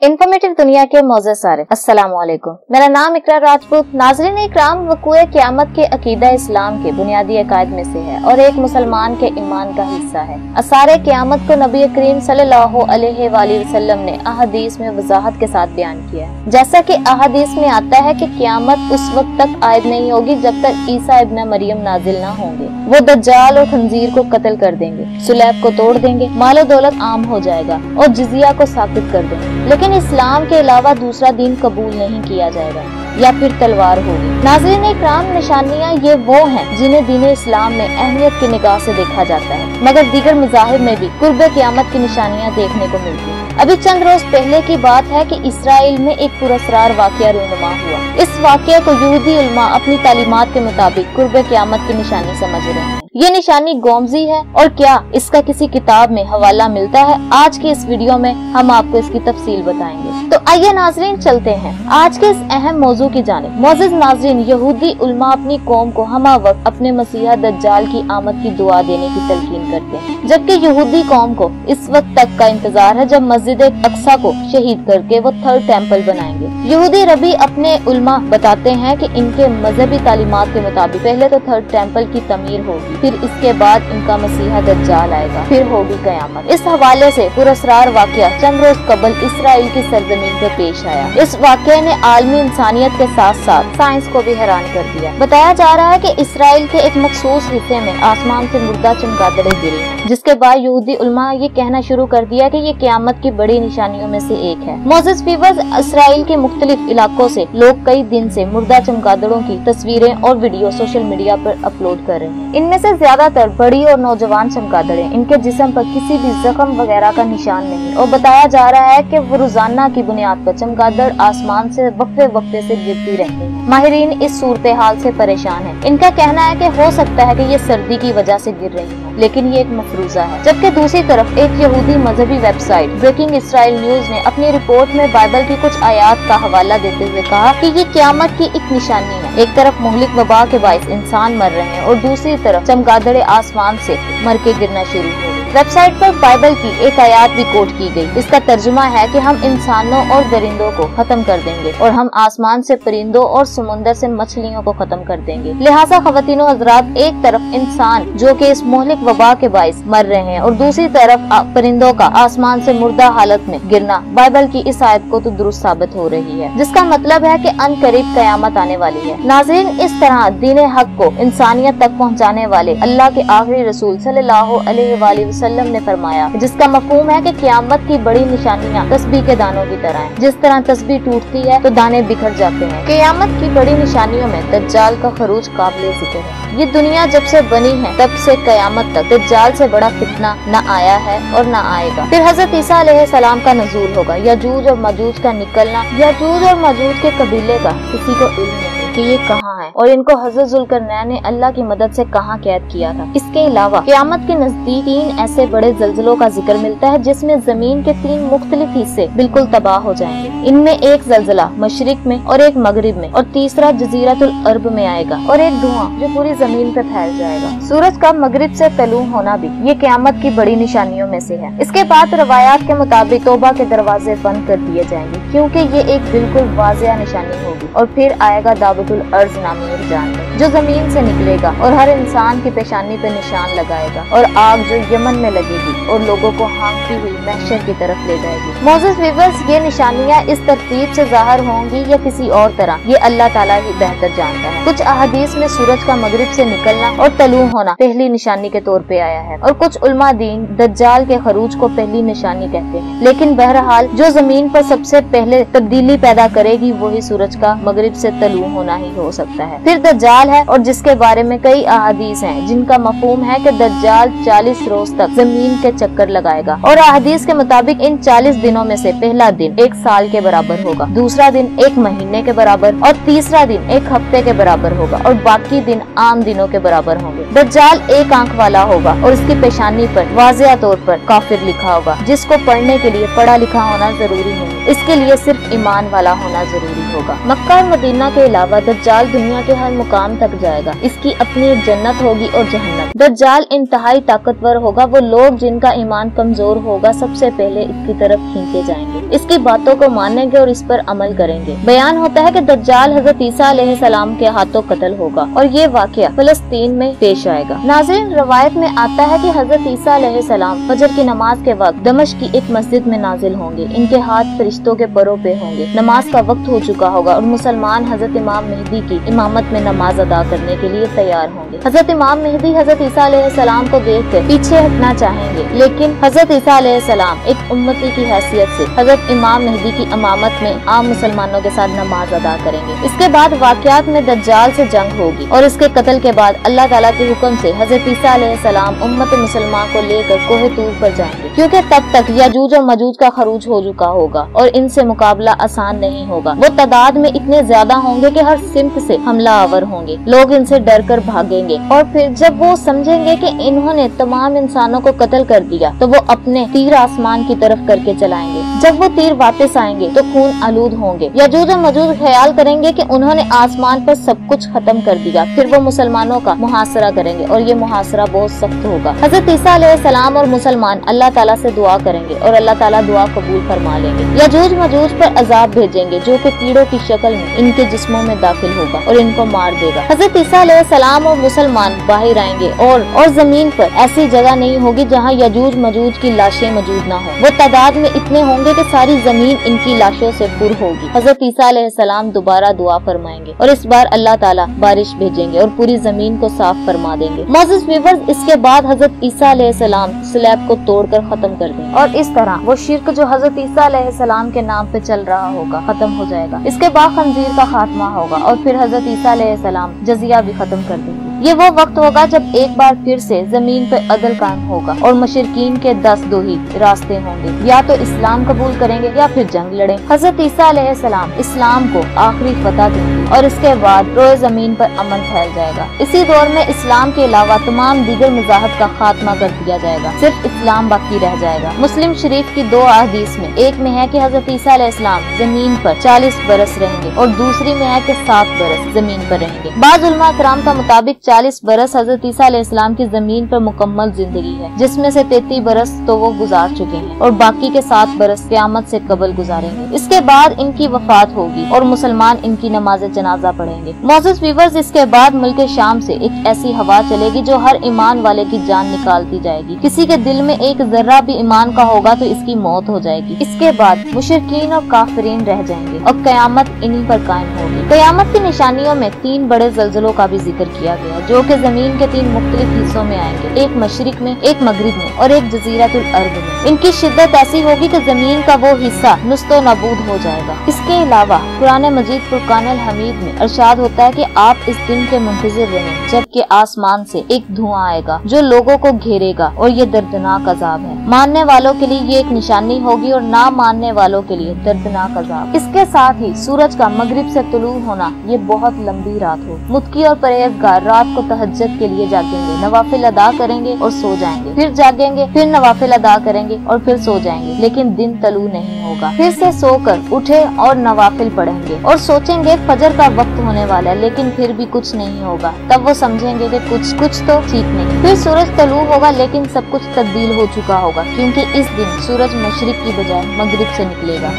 Informative दुनिया के मौजूद सारे अस्सलाम वालेकुम। मेरा नाम इकरा राजपूत। नाज़रीन इकराम, वक़ूए क़यामत के अकीदा इस्लाम के बुनियादी अकायद में से है और एक मुसलमान के ईमान का हिस्सा है। आसारे क़यामत को नबी करीम सल्लल्लाहु अलैहि वसल्लम ने अहादीस में वजाहत के साथ बयान किया है। जैसा कि अहादीस में आता है कि क़यामत उस वक्त तक आयद नहीं होगी जब तक ईसा इब्न मरियम नाजिल न होंगे। वो दज्जाल और खंजीर को कत्ल कर देंगे, सुलैब को तोड़ देंगे, मालो दौलत आम हो जाएगा और जिजिया को साबित कर देंगे। लेकिन इस्लाम के अलावा दूसरा दीन कबूल नहीं किया जाएगा या फिर तलवार होगी। नाज़रीन इकराम, निशानियाँ ये वो हैं जिन्हें दीन इस्लाम में अहमियत की निगाह से देखा जाता है, मगर दीगर मज़ाहिब में भी कुर्ब क़यामत की निशानियाँ देखने को मिलती हैं। अभी चंद रोज पहले की बात है कि इसराइल में एक पुरस्कार वाक़या रूनुमा हुआ। इस वाक़ये को यहूदी उलमा अपनी तालीमात के मुताबिक कुर्ब क़यामत की निशानी समझ रहे हैं। ये निशानी गोमजी है और क्या इसका किसी किताब में हवाला मिलता है? आज के इस वीडियो में हम आपको इसकी तफसील बताएंगे। तो आइए नाज़रीन चलते हैं आज के इस अहम मौजू की जानिब। मोअज़्ज़िज़ नाज़रीन, यहूदी उलमा अपनी कौम को हमा वक्त अपने मसीहा दज्जाल की आमद की दुआ देने की तलकीन करते हैं, जबकि यहूदी कौम को इस वक्त तक का इंतजार है जब मस्जिद अक्सा को शहीद करके वो थर्ड टेम्पल बनाएंगे। यहूदी रबी अपने उलमा बताते हैं कि इनके मजहबी तालीमात के मुताबिक पहले तो थर्ड टेम्पल की तमीर होगी, फिर इसके बाद इनका मसीहा दज्जाल आएगा, फिर होगी क़यामत। इस हवाले से पुरस्कार वाक़या चंद रोज कबल इसराइल की सरजमीन पे पेश आया। इस वाक़ये ने आलमी इंसानियत के साथ साथ साइंस को भी हैरान कर दिया। बताया जा रहा है कि इसराइल के एक मखसूस हिस्से में आसमान से मुर्दा चमगादड़ें गिरी, जिसके बाद यहूदी उलमा ये कहना शुरू कर दिया कि ये क़यामत की बड़ी निशानियों में से एक है। मोअज़्ज़िज़ व्यूअर्स, इसराइल के मुख्तलिफ इलाकों से लोग कई दिन से मुर्दा चमगादड़ों की तस्वीरें और वीडियो सोशल मीडिया पर अपलोड कर रहे हैं। इनमें से ज्यादातर बड़ी और नौजवान चमगादड़ें, इनके जिस्म पर किसी भी जख्म वगैरह का निशान नहीं और बताया जा रहा है कि वो रोजाना की बुनियाद पर चमगादड़ आसमान से वक्फे वक्फे से गिरती रहती है। माहिरीन इस सूरत हाल से परेशान है। इनका कहना है कि हो सकता है कि ये सर्दी की वजह से गिर रही है, लेकिन ये एक मफरूजा है। जबकि दूसरी तरफ एक यहूदी मजहबी वेबसाइट ब्रेकिंग इसराइल न्यूज ने अपनी रिपोर्ट में बाइबल की कुछ आयात का हवाला देते हुए कहा कि ये क़यामत की एक निशानी है। एक तरफ मुहलिक वबा के बाइस इंसान मर रहे हैं और दूसरी तरफ चमगादड़ें आसमान से मर के गिरना शुरू हो गई। वेबसाइट पर बाइबल की एक आयत भी कोट की गई। इसका तर्जुमा है कि हम इंसानों और दरिंदों को खत्म कर देंगे और हम आसमान से परिंदों और समुंदर से मछलियों को खत्म कर देंगे। लिहाजा ख़वातीनो हज़रात, एक तरफ इंसान जो कि इस मुहलिक वबा के बाइस मर रहे हैं और दूसरी तरफ परिंदों का आसमान से मुर्दा हालत में गिरना बाइबल की इस आयत को तो दुरुस्त साबित हो रही है, जिसका मतलब है कि अनकरीब क़यामत आने वाली है। नाज़रीन, इस तरह दीन हक को इंसानियत तक पहुँचाने वाले अल्लाह के आखिरी रसूल सल्लल्लाहु अलैहि वसल्लम ने फरमाया, जिसका मफहूम है कि क़यामत की बड़ी निशानियाँ तस्बीह के दानों की तरह हैं। जिस तरह तस्बीह टूटती है तो दाने बिखर जाते हैं। क़यामत की बड़ी निशानियों में दज्जाल का खरूज काबिल जिक्र है। ये दुनिया जब से बनी है तब से क़यामत तक दज्जाल से बड़ा फितना न आया है और न आएगा। फिर हज़रत ईसा अलैहिस्सलाम का नज़ूल होगा। यजूज और मजूज का निकलना, यजूज और मजूज के कबीले का किसी को इल्म नहीं कि ये कहाँ है और इनको हज़रत ज़ुल्करनैन ने अल्लाह की मदद से कहाँ कैद किया था। इसके अलावा क़यामत के नजदीक 3 ऐसे बड़े ज़ल्ज़लों का जिक्र मिलता है जिसमें जमीन के 3 मुख्तलिफ हिस्से बिल्कुल तबाह हो जाएंगे। इनमें एक ज़ल्ज़ला मशरिक में और एक मगरिब में और तीसरा जज़ीरतुल अरब में आएगा और एक धुआं जो पूरी जमीन पे फैल जाएगा। सूरज का मगरिब से तलू होना भी ये क़यामत की बड़ी निशानियों में से है। इसके बाद रवायात के मुताबिक तौबा के दरवाजे बंद कर दिए जाएंगे क्योंकि ये एक बिल्कुल वाज़िया निशानी होगी। और फिर आएगा दावतुल अर्ज नामी एक जानवर जो जमीन से निकलेगा और हर इंसान की पेशानी पे निशान लगाएगा और आग जो यमन में लगेगी और लोगों को हाँकती हुई महशर की तरफ ले जाएगी। मोअज़्ज़िज़ व्यूअर्स, ये निशानियाँ इस तरतीब से ज़ाहिर होंगी या किसी और तरह, ये अल्लाह ताला ही बेहतर जानता है। कुछ अहादीस में सूरज का मगरिब से निकलना और तलू होना पहली निशानी के तौर पे आया है और कुछ उलमा दीन दज्जाल के खरूज को पहली निशानी कहते हैं। लेकिन बहरहाल जो जमीन पर सबसे पहले तब्दीली पैदा करेगी वही सूरज का मगरिब से तलू होना ही हो सकता है। फिर दज्जाल है और जिसके बारे में कई अहादीस हैं जिनका मफहूम है कि दज्जाल 40 रोज तक जमीन के चक्कर लगाएगा और अहादीस के मुताबिक इन 40 दिनों में से पहला दिन 1 साल के बराबर होगा, दूसरा दिन 1 महीने के बराबर और तीसरा दिन 1 हफ्ते के बराबर होगा और बाकी दिन आम दिनों के बराबर होंगे। दज्जाल एक आंख वाला होगा और इसकी पेशानी पर वाज़िया तौर पर काफिर लिखा होगा, जिसको पढ़ने के लिए पढ़ा लिखा होना जरूरी नहीं, इसके लिए सिर्फ ईमान वाला होना जरूरी होगा। मक्का और मदीना के अलावा दज्जाल दुनिया के हर मुकाम तक जाएगा। इसकी अपनी एक जन्नत होगी और जहन्नम। दज्जाल इंतहाई ताकतवर होगा। वो लोग जिनका ईमान कमजोर होगा सबसे पहले इसकी तरफ खींचे जाएंगे, इसकी बातों को मानेंगे और इस पर अमल करेंगे। बयान होता है कि दज्जाल हजरत ईसा अलैहिस्सलाम के हाथों कत्ल होगा और ये वाकया फलस्तीन में पेश आएगा। नाज़रीन, रवायत में आता है कि हजरत ईसा अलैहिस्सलाम फजर की नमाज के वक्त दमिश्क की एक मस्जिद में नाजिल होंगे। इनके हाथ फरिश्तों के परों पे होंगे। नमाज का वक्त हो चुका होगा और मुसलमान हजरत इमाम मेहदी की इमामत में नमाज अदा करने के लिए तैयार होंगे। हजरत इमाम मेहदी हजरत ईसा अलैहिस्सलाम को देखकर पीछे हटना चाहेंगे, लेकिन हजरत ईसा अलैहिस्सलाम एक उम्मती की हैसियत से हजरत इमाम मेहदी की इमामत में आम मुसलमानों के साथ नमाज अदा करेंगे। इसके बाद वाकयात में दज्जाल से जंग होगी और इसके कत्ल के बाद अल्लाह ताला के हुक्म से हजरत ईसा अलैहिस्सलाम उम्मत मुसलमान को लेकर कोहे तूर पर जाएंगे, क्योंकि तब तक याजूज और मजूज का खरूज हो चुका होगा और इनसे मुकाबला आसान नहीं होगा। वो तादाद में इतने ज्यादा होंगे कि हर सिमत से हमला आवर होंगे। लोग इनसे डर कर भागेंगे और फिर जब वो समझेंगे कि इन्होंने तमाम इंसानों को कत्ल कर दिया तो वो अपने तीर आसमान की तरफ करके चलाएंगे। जब वो तीर वापस आएंगे तो खून आलूद होंगे। याजूज और मजूज ख्याल करेंगे कि उन्होंने आसमान पर सब कुछ खत्म कर दिया। फिर वो मुसलमानों का मुहासरा करेंगे और ये मुहासरा बहुत सख्त होगा। हजरत ईसा अलैहिस्सलाम और मुसलमान अल्लाह ताला से दुआ करेंगे और अल्लाह ताला दुआ कबूल फरमा लेंगे। याजूज मजूज पर अजाब भेजेंगे जो कि कीड़ों की शक्ल में इनके जिस्मों में दाखिल होगा और इनको मार देगा। हजरत ईसा अलैहिस्सलाम और मुसलमान बाहर आएंगे और जमीन पर ऐसी जगह नहीं होगी जहाँ याजूज मजूज की लाशें मौजूद ना हो। वो तादाद में इतने होंगे कि सारी जमीन इनकी लाशों से पुर होगी। हजरत ईसा अलैहिस्सलाम दोबारा दुआ फरमाएंगे और इस बार अल्लाह ताला बारिश भेजेंगे और पूरी जमीन को साफ फरमा देंगे। मोअज़्ज़िज़ व्यूअर्स, इसके बाद हजरत ईसा अलैहिस्सलाम स्लैब को तोड़कर खत्म कर देंगे और इस तरह वो शिर्क जो हजरत ईसा अलैहिस्सलाम के नाम पे चल रहा होगा खत्म हो जाएगा। इसके बाद खंजीर का खात्मा होगा और फिर हजरत ईसा अलैहिस्सलाम जजिया भी खत्म कर देंगे। ये वो वक्त होगा जब एक बार फिर से जमीन पर अदल कायम होगा और मुशरिकीन के 10 दो ही रास्ते होंगे, या तो इस्लाम कबूल करेंगे या फिर जंग लड़े। हजरत ईसा अलैहिस्सलाम इस्लाम को आखिरी फतह देंगे और इसके बाद रोए जमीन पर अमन फैल जाएगा। इसी दौर में इस्लाम के अलावा तमाम दीगर मज़ाहब का खात्मा कर दिया जाएगा, सिर्फ इस्लाम बाकी रह जाएगा। मुस्लिम शरीफ की 2 अहदीस में एक में है कि हजरत ईसा अलैहिस्सलाम जमीन पर 40 बरस रहेंगे और दूसरी में है कि 7 बरस जमीन पर रहेंगे। बाज़ उलमा किराम का मुताबिक 40 बरस हजरत ईसा अलैहिस्सलाम की जमीन पर मुकम्मल जिंदगी है, जिसमें से 33 बरस तो वो गुजार चुके हैं और बाकी के 7 बरस क़यामत से कबल गुजारेंगे। इसके बाद इनकी वफात होगी और मुसलमान इनकी नमाज जनाजा पढ़ेंगे। मोअज़्ज़िज़ व्यूअर्स, इसके बाद मुल्क शाम से एक ऐसी हवा चलेगी जो हर ईमान वाले की जान निकालती जाएगी। किसी के दिल में एक जर्रा भी ईमान का होगा तो इसकी मौत हो जाएगी। इसके बाद मुशरिकीन और काफिरीन रह जाएंगे और क़यामत इन्हीं पर कायम होगी। क़यामत की निशानियों में 3 बड़े ज़ल्ज़लों का भी जिक्र किया गया जो कि जमीन के 3 मुख्तलिफ हिस्सों में आएंगे, एक मशरिक में, एक मगरिब में और एक जजीरतुल अर्द में। इनकी शिद्दत ऐसी होगी कि जमीन का वो हिस्सा नुस्तो नबूद हो जाएगा। इसके अलावा कुरान मजीद फुरकानुल हमीद में इरशाद होता है कि आप इस दिन के मुंतज़िर रहें जबकि आसमान से एक धुआं आएगा जो लोगों को घेरेगा और ये दर्दनाक अजाब है। मानने वालों के लिए ये एक निशानी होगी और ना मानने वालों के लिए दर्दनाक अजाब। इसके साथ ही सूरज का मगरिब से तुलू होना ये बहुत लंबी रात हो। मुत्की और परहेजगार रात को तहज्जुद के लिए जागेंगे, नवाफिल अदा करेंगे और सो जाएंगे, फिर जागेंगे, फिर नवाफिल अदा करेंगे और फिर सो जाएंगे, लेकिन दिन तलू नहीं होगा। फिर से सोकर उठे और नवाफिल पढ़ेंगे और सोचेंगे फजर का वक्त होने वाला है, लेकिन फिर भी कुछ नहीं होगा। तब वो समझेंगे कि कुछ तो ठीक नहीं। फिर सूरज तलू होगा लेकिन सब कुछ तब्दील हो चुका होगा, क्योंकि इस दिन सूरज मशरिक की बजाय मगरिब से निकलेगा।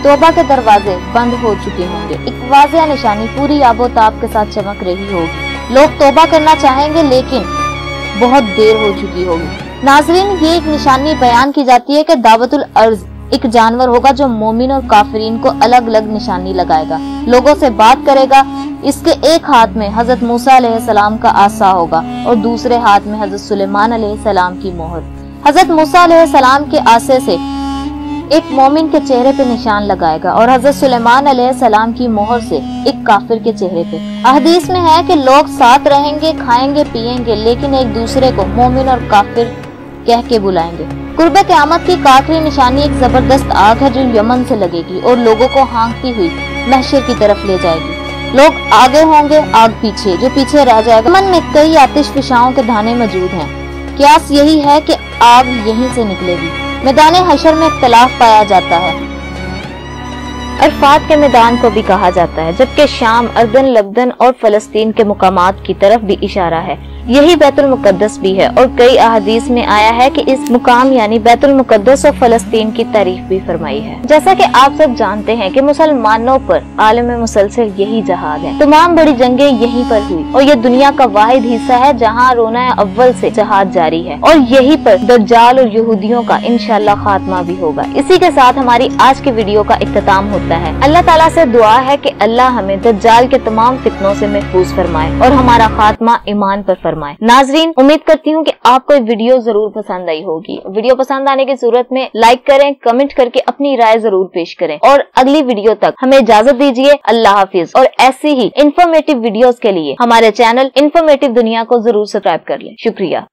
तौबा के दरवाजे बंद हो चुके होंगे। एक वाज़िह निशानी पूरी आबोताब के साथ चमक रही होगी। लोग तौबा करना चाहेंगे लेकिन बहुत देर हो चुकी होगी। नाज़रीन, ये एक निशानी बयान की जाती है कि दावतुल अर्ज़ एक जानवर होगा जो मोमिन और काफिरीन को अलग अलग निशानी लगाएगा, लोगों से बात करेगा। इसके एक हाथ में हजरत मूसा अलैहिस्सलाम का आसा होगा और दूसरे हाथ में हजरत सुलेमान अलैहिस्सलाम की मोहर। हजरत मूसा अलैहिस्सलाम के आसे से एक मोमिन के चेहरे पे निशान लगाएगा और हजरत सुलेमान अलैहिस्सलाम की मोहर से एक काफिर के चेहरे पे। हदीस में है कि लोग साथ रहेंगे, खाएंगे, पिएंगे, लेकिन एक दूसरे को मोमिन और काफिर कह के बुलाएंगे। कुर्बे क़यामत की आखिरी निशानी एक जबरदस्त आग है जो यमन से लगेगी और लोगों को हाँकती हुई महशर की तरफ ले जाएगी। लोग आगे होंगे, आग पीछे, जो पीछे रह जाएगा। यमन में कई आतिशफशाओं के धाने मौजूद हैं। कियास यही है कि आग यहीं से निकलेगी। मैदान हशर में इख्तलाफ पाया जाता है। अरफात के मैदान को भी कहा जाता है, जबकि शाम, अर्दन, लबनन और फलस्तीन के मुकामात की तरफ भी इशारा है। यही बैतुल मुकद्दस भी है और कई अहादीस में आया है कि इस मुकाम यानी बैतुल मुकद्दस और फलस्तीन की तारीफ भी फरमाई है। जैसा कि आप सब जानते हैं कि मुसलमानों पर आलम मुसलसल यही जहाद है। तमाम बड़ी जंगें यहीं पर हुई और ये दुनिया का वाहिद हिस्सा है जहाँ रोना अव्वल से जहाद जारी है और यहीं पर दज्जाल और यहूदियों का इंशाअल्लाह खात्मा भी होगा। इसी के साथ हमारी आज की वीडियो का इख्तिताम होता है। अल्लाह ताला से दुआ है कि अल्लाह हमें दज्जाल के तमाम फितनों से महफूज फरमाए और हमारा खात्मा ईमान पर फरमाए। नाजरीन, उम्मीद करती हूँ कि आपको ये वीडियो जरूर पसंद आई होगी। वीडियो पसंद आने की सूरत में लाइक करें, कमेंट करके अपनी राय जरूर पेश करें और अगली वीडियो तक हमें इजाजत दीजिए। अल्लाह हाफिज। और ऐसी ही इंफॉर्मेटिव वीडियोस के लिए हमारे चैनल इंफॉर्मेटिव दुनिया को जरूर सब्सक्राइब कर लें। शुक्रिया।